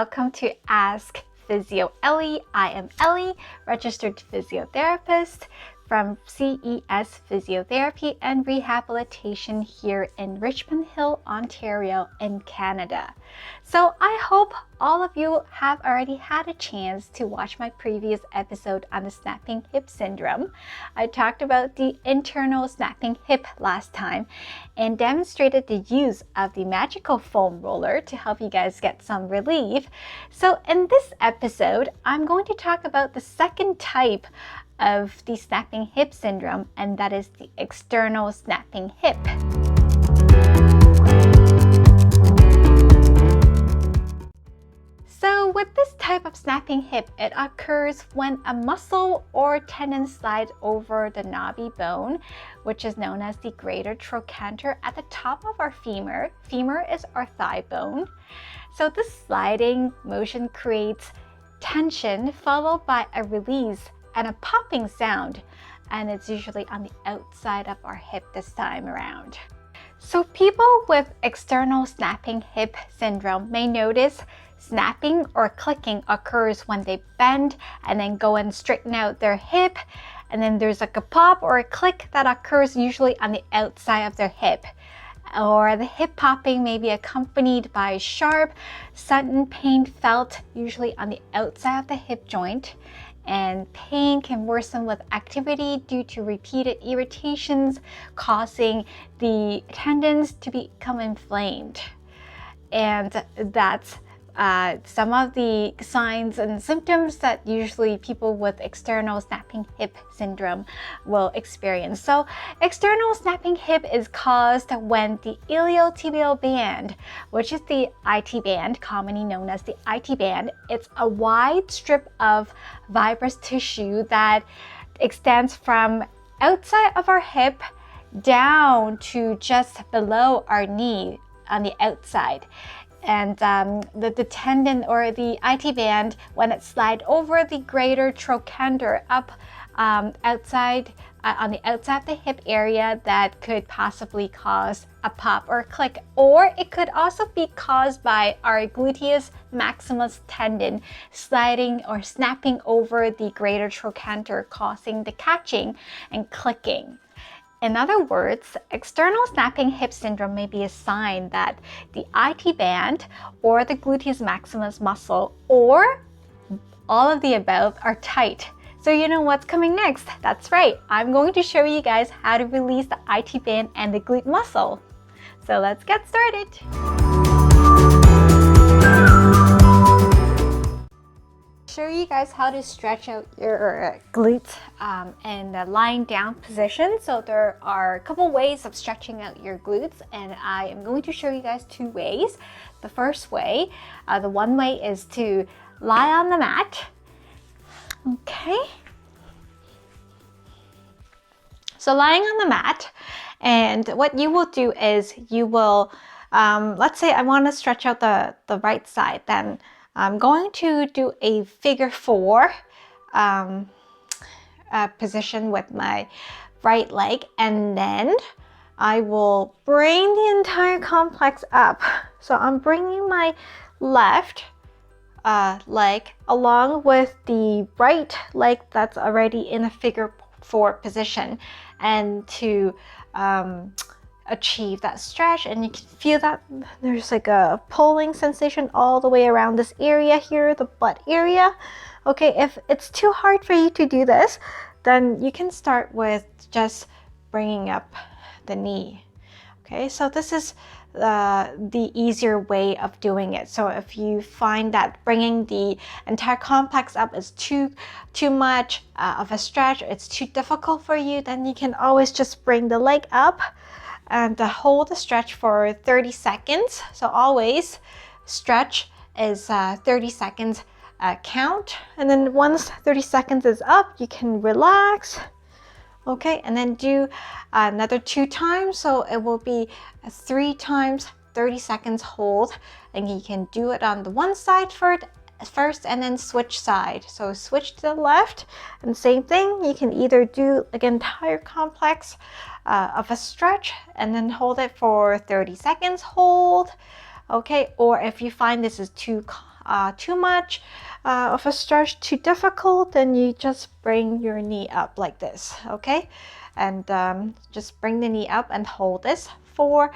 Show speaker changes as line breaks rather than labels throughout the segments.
welcome to Ask Physio Ellie. I am Ellie, registered physiotherapist from C.E.S. Physiotherapy and Rehabilitation here in Richmond Hill, Ontario in Canada. So I hope all of you have already had a chance to watch my previous episode on the snapping hip syndrome. I talked about the internal snapping hip last time and demonstrated the use of the magical foam roller to help you guys get some relief. So in this episode, I'm going to talk about the second type of the snapping hip syndrome, and that is the external snapping hip. So with this type of snapping hip, it occurs when a muscle or tendon slides over the knobby bone, which is known as the greater trochanter at the top of our femur. Femur is our thigh bone. So this sliding motion creates tension followed by a release and a popping sound, and it's usually on the outside of our hip this time around. So people with external snapping hip syndrome may notice snapping or clicking occurs when they bend and then go and straighten out their hip, and then there's like a pop or a click that occurs usually on the outside of their hip. Or the hip popping may be accompanied by sharp, sudden pain felt usually on the outside of the hip joint. And pain can worsen with activity due to repeated irritations, causing the tendons to become inflamed. And that's some of the signs and symptoms that usually people with external snapping hip syndrome will experience. So external snapping hip is caused when the iliotibial band, which is the IT band, commonly known as the IT band, it's a wide strip of fibrous tissue that extends from outside of our hip down to just below our knee on the outside. And the tendon or the IT band, when it slides over the greater trochanter up outside on the outside of the hip area, that could possibly cause a pop or click, or it could also be caused by our gluteus maximus tendon sliding or snapping over the greater trochanter, causing the catching and clicking. In other words, external snapping hip syndrome may be a sign that the IT band or the gluteus maximus muscle or all of the above are tight. So you know what's coming next? That's right, I'm going to show you guys how to release the IT band and the glute muscle. So let's get started. Show you guys how to stretch out your glutes in the lying down position. So there are a couple ways of stretching out your glutes, and I am going to show you guys two ways. The first way, the one way is to lie on the mat. Okay. So lying on the mat, and what you will do is you will, let's say I want to stretch out the right side, then I'm going to do a figure 4 position with my right leg, and then I will bring the entire complex up. So I'm bringing my left leg along with the right leg that's already in a figure 4 position, and to achieve that stretch. And you can feel that there's like a pulling sensation all the way around this area here, the butt area. Okay, if it's too hard for you to do this, then you can start with just bringing up the knee. Okay, so this is the easier way of doing it. So if you find that bringing the entire complex up is too much of a stretch, it's too difficult for you, then you can always just bring the leg up and hold the stretch for 30 seconds. So always stretch is 30 seconds count, and then once 30 seconds is up, you can relax. Okay, and then do another 2 times, so it will be 3 times 30 seconds hold, and you can do it on the one side first and then switch side. So switch to the left, and same thing, you can either do like an entire complex of a stretch and then hold it for 30 seconds, hold. Okay, or if you find this is too too much of a stretch, too difficult, then you just bring your knee up like this, okay? And just bring the knee up and hold this for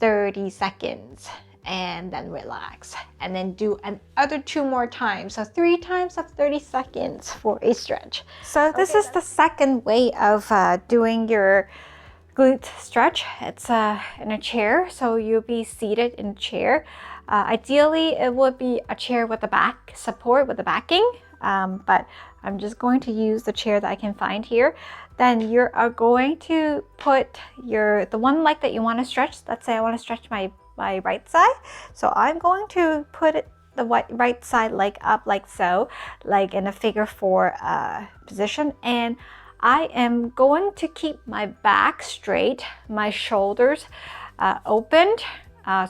30 seconds. And then relax, and then do another 2 more times, so 3 times of 30 seconds for a stretch. So this is the second way of doing your glute stretch. It's in a chair, so you'll be seated in a chair. Ideally it would be a chair with a back support, with the backing, but I'm just going to use the chair that I can find here. Then you are going to put the one leg that you want to stretch. Let's say I want to stretch my right side, so I'm going to put the right side leg up like so, like in a figure 4 position, and I am going to keep my back straight, my shoulders opened,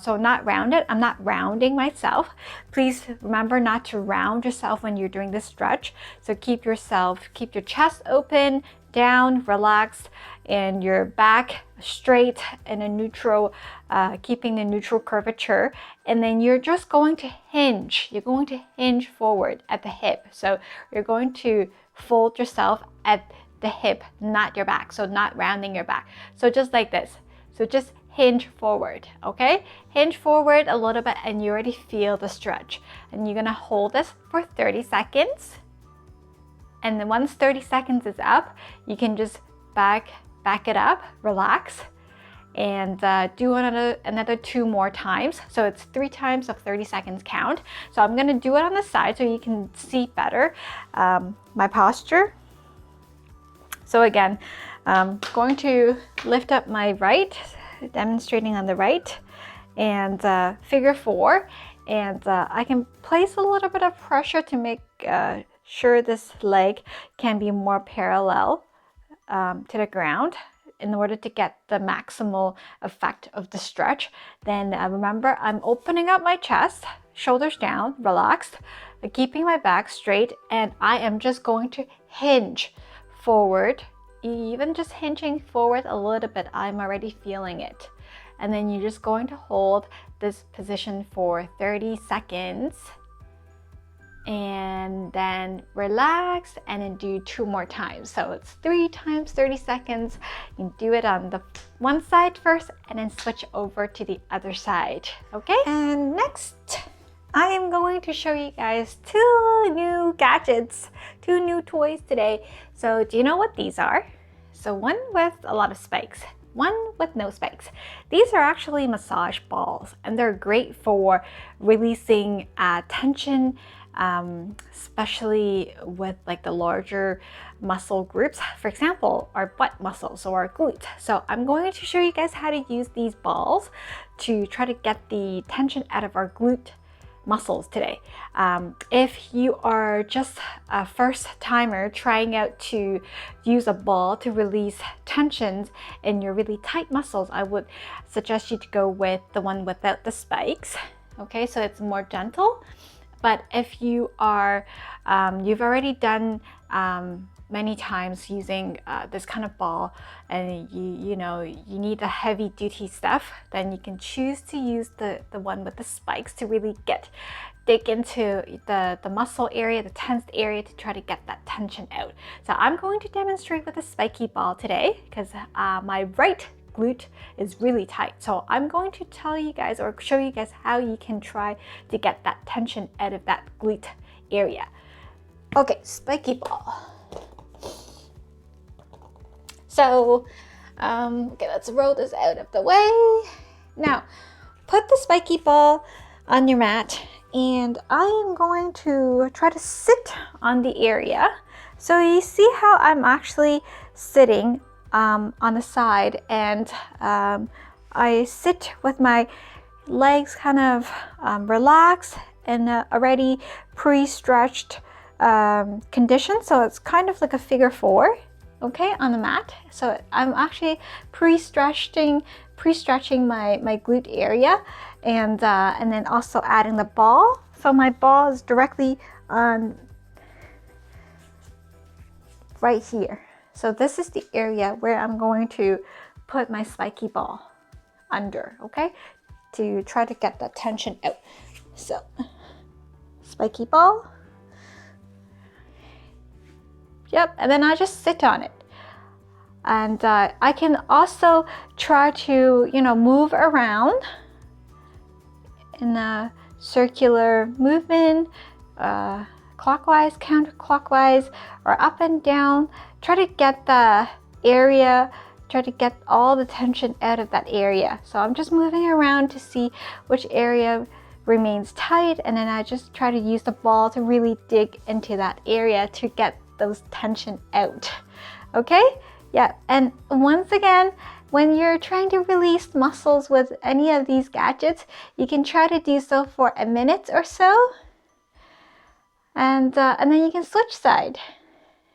so not rounded. I'm not rounding myself. Please remember not to round yourself when you're doing this stretch. So keep your chest open, down, relaxed, and your back straight in a neutral, keeping the neutral curvature. And then you're just going to hinge. You're going to hinge forward at the hip. So you're going to fold yourself at the hip, not your back. So not rounding your back. So just like this. So just hinge forward, okay? Hinge forward a little bit and you already feel the stretch. And you're gonna hold this for 30 seconds. And then once 30 seconds is up, you can just back it up, relax, and do another 2 more times. So it's 3 times of 30 seconds count. So I'm gonna do it on the side so you can see better my posture. So again, I'm going to lift up my right, demonstrating on the right, and figure 4. And I can place a little bit of pressure to make sure this leg can be more parallel to the ground in order to get the maximal effect of the stretch. Then remember, I'm opening up my chest, shoulders down, relaxed, keeping my back straight, and I am just going to hinge forward. Even just hinging forward a little bit, I'm already feeling it. And then you're just going to hold this position for 30 seconds. And then relax and then do 2 more times. So it's 3 times 30 seconds. You do it on the one side first and then switch over to the other side. Okay? And next, I am going to show you guys 2 new gadgets, 2 new toys today. So do you know what these are? So one with a lot of spikes, one with no spikes. These are actually massage balls, and they're great for releasing tension, especially with like the larger muscle groups, for example, our butt muscles or our glutes. So I'm going to show you guys how to use these balls to try to get the tension out of our glute muscles today. If you are just a first timer trying out to use a ball to release tensions in your really tight muscles, I would suggest you to go with the one without the spikes. Okay, so it's more gentle. But if you are, you've already done many times using this kind of ball, and you know you need the heavy duty stuff, then you can choose to use the one with the spikes to really dig into the muscle area, the tensed area, to try to get that tension out. So I'm going to demonstrate with a spiky ball today because my right glute is really tight. So I'm going to tell you guys or show you guys how you can try to get that tension out of that glute area. Okay, spiky ball. So, okay, let's roll this out of the way. Now, put the spiky ball on your mat, and I am going to try to sit on the area. So you see how I'm actually sitting on the side, and I sit with my legs kind of relaxed in a already pre-stretched condition. So it's kind of like a figure 4. Okay, on the mat. So I'm actually pre-stretching my glute area, and then also adding the ball. So my ball is directly on right here. So this is the area where I'm going to put my spiky ball under, okay, to try to get that tension out. So spiky ball. Yep, and then I just sit on it. And I can also try to, move around in a circular movement, clockwise, counterclockwise, or up and down. Try to get the area, try to get all the tension out of that area. So I'm just moving around to see which area remains tight, and then I just try to use the ball to really dig into that area to get those tension out. Okay? Yeah, and once again, when you're trying to release muscles with any of these gadgets, you can try to do so for a minute or so, and then you can switch side.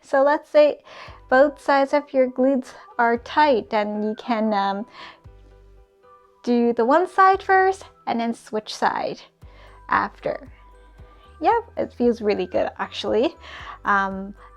So let's say both sides of your glutes are tight, and you can do the one side first and then switch side after. Yep, it feels really good actually.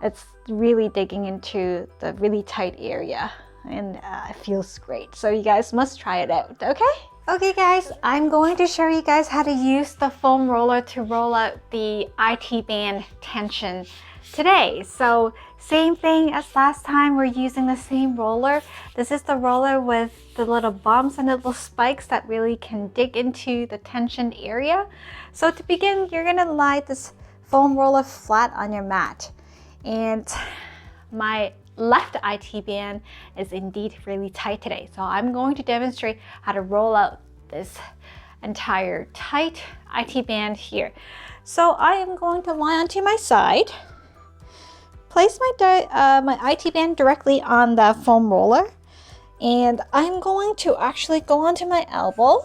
It's really digging into the really tight area, and it feels great. So you guys must try it out, okay? Okay guys, I'm going to show you guys how to use the foam roller to roll out the IT band tension today. So same thing as last time, we're using the same roller. This is the roller with the little bumps and the little spikes that really can dig into the tension area. So to begin, you're gonna lie this foam roller flat on your mat. And my left IT band is indeed really tight today. So I'm going to demonstrate how to roll out this entire tight IT band here. So I am going to lie onto my side, place my IT band directly on the foam roller, and I'm going to actually go onto my elbow.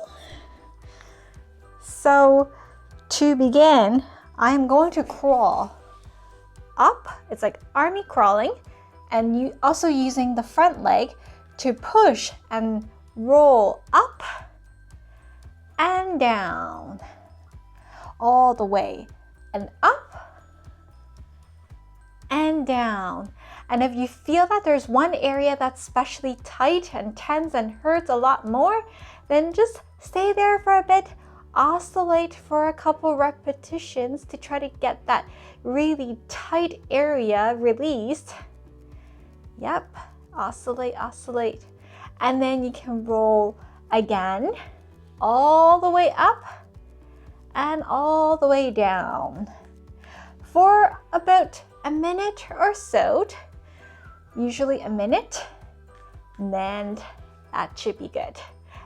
So to begin, I am going to crawl up. It's like army crawling, and you also using the front leg to push and roll up and down all the way, and up and down. And if you feel that there's one area that's especially tight and tense and hurts a lot more, then just stay there for a bit, oscillate for a couple repetitions to try to get that really tight area released. Yep, oscillate, oscillate. And then you can roll again, all the way up and all the way down for about a minute or so, usually a minute, and then that should be good.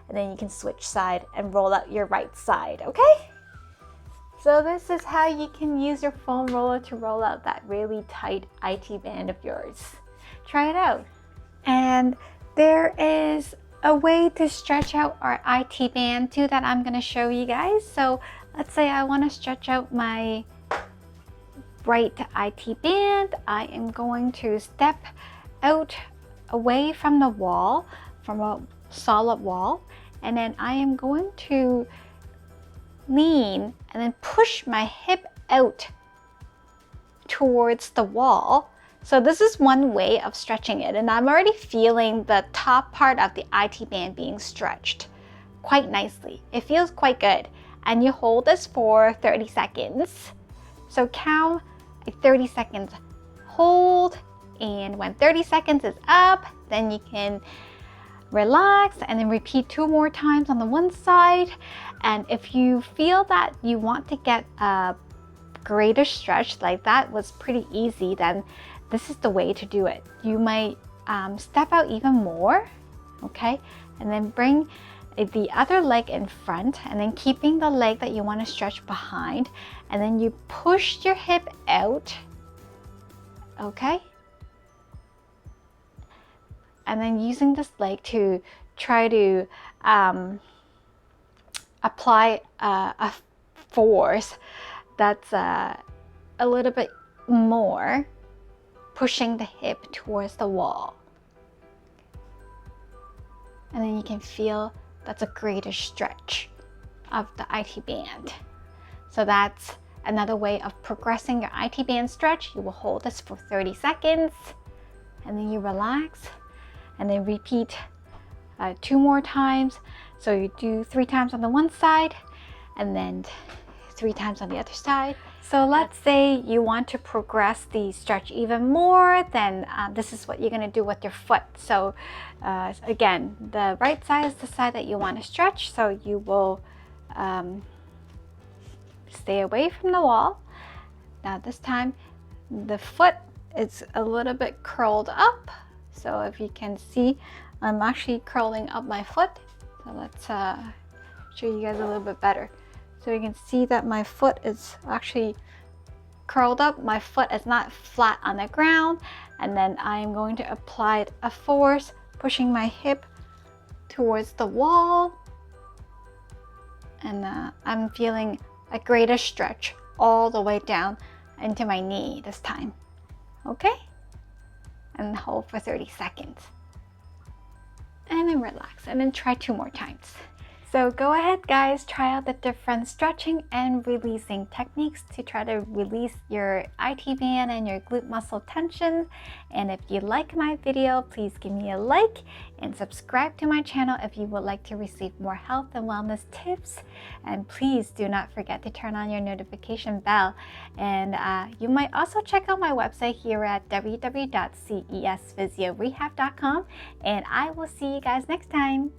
And then you can switch side and roll out your right side, okay? So this is how you can use your foam roller to roll out that really tight IT band of yours. Try it out. And there is a way to stretch out our IT band too that I'm gonna show you guys. So let's say I wanna stretch out my right IT band. I am going to step out away from the wall, from a solid wall, and then I am going to lean and then push my hip out towards the wall. So this is one way of stretching it, and I'm already feeling the top part of the IT band being stretched quite nicely. It feels quite good. And you hold this for 30 seconds. So count 30 seconds, hold, and when 30 seconds is up, then you can relax and then repeat 2 more times on the one side. And if you feel that you want to get a greater stretch, like that was pretty easy, then this is the way to do it. You might step out even more, okay? And then bring the other leg in front, and then keeping the leg that you want to stretch behind, and then you push your hip out, okay? And then using this leg to try to apply a force that's a little bit more, pushing the hip towards the wall. And then you can feel that's a greater stretch of the IT band. So that's another way of progressing your IT band stretch. You will hold this for 30 seconds, and then you relax, and then repeat 2 more times. So you do 3 times on the one side, and then 3 times on the other side. So let's say you want to progress the stretch even more, then this is what you're going to do with your foot. So again, the right side is the side that you want to stretch, so you will stay away from the wall. Now this time, the foot is a little bit curled up. So if you can see, I'm actually curling up my foot. So let's show you guys a little bit better. So you can see that my foot is actually curled up. My foot is not flat on the ground. And then I'm going to apply a force, pushing my hip towards the wall. And I'm feeling a greater stretch all the way down into my knee this time. Okay? And hold for 30 seconds. And then relax, and then try 2 more times. So go ahead guys, try out the different stretching and releasing techniques to try to release your IT band and your glute muscle tension. And if you like my video, please give me a like and subscribe to my channel if you would like to receive more health and wellness tips. And please do not forget to turn on your notification bell. And you might also check out my website here at www.cesphysiorehab.com. And I will see you guys next time.